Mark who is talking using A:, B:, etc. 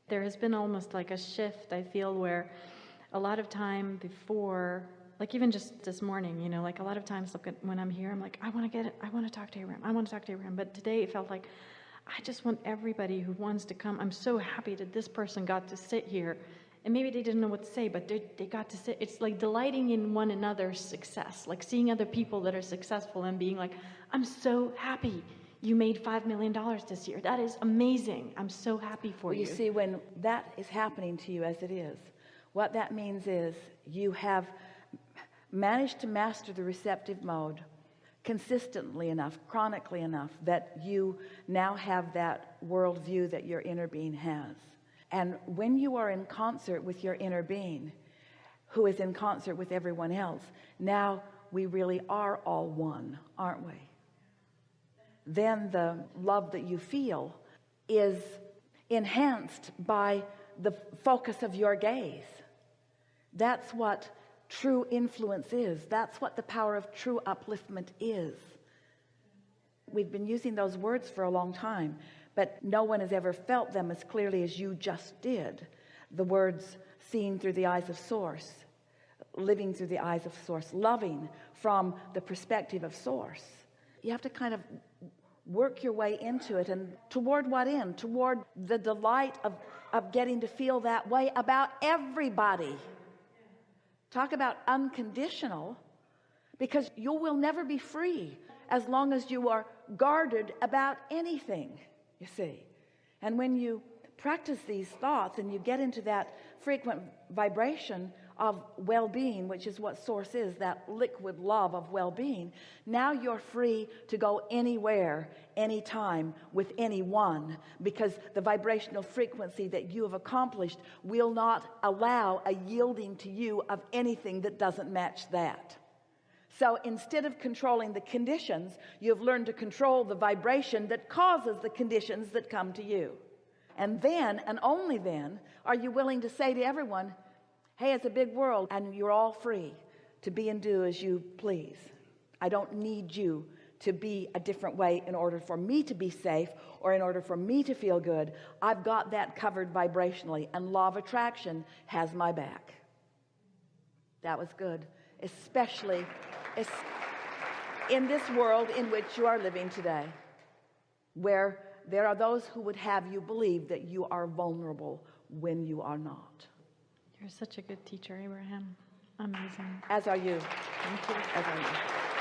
A: There has been almost like a shift, I feel, where a lot of time before, like even just this morning, you know, like a lot of times when I'm here, I'm like, I want to talk to Abraham. I want to talk to Abraham. But today it felt like, I just want everybody who wants to come. I'm so happy that this person got to sit here. And maybe they didn't know what to say, but they got to sit. It's like delighting in one another's success, like seeing other people that are successful and being like, I'm so happy you made $5 million this year. That is amazing. I'm so happy for you.
B: You see, when that is happening to you as it is, what that means is you have managed to master the receptive mode consistently enough, chronically enough, that you now have that worldview that your inner being has. And when you are in concert with your inner being, who is in concert with everyone else, now we really are all one, aren't we? Then the love that you feel is enhanced by the focus of your gaze. That's what true influence is. That's what the power of true upliftment is. We've been using those words for a long time, but no one has ever felt them as clearly as you just did. The words seen through the eyes of source, living through the eyes of source, loving from the perspective of source. You have to kind of work your way into it. And toward what end? Toward the delight of getting to feel that way about everybody. Talk about unconditional, because you will never be free as long as you are guarded about anything, you see. And when you practice these thoughts and you get into that frequent vibration of well-being, which is what source is, that liquid love of well-being, now you're free to go anywhere, anytime, with anyone, because the vibrational frequency that you have accomplished will not allow a yielding to you of anything that doesn't match that. So instead of controlling the conditions, you've learned to control the vibration that causes the conditions that come to you. And then, and only then, are you willing to say to everyone, hey, it's a big world and you're all free to be and do as you please. I don't need you to be a different way in order for me to be safe or in order for me to feel good. I've got that covered vibrationally, and law of attraction has my back. That was good, especially in this world in which you are living today, where there are those who would have you believe that you are vulnerable when you are not.
A: You're such a good teacher, Abraham. Amazing.
B: As are you.
A: Thank you.
B: As are you.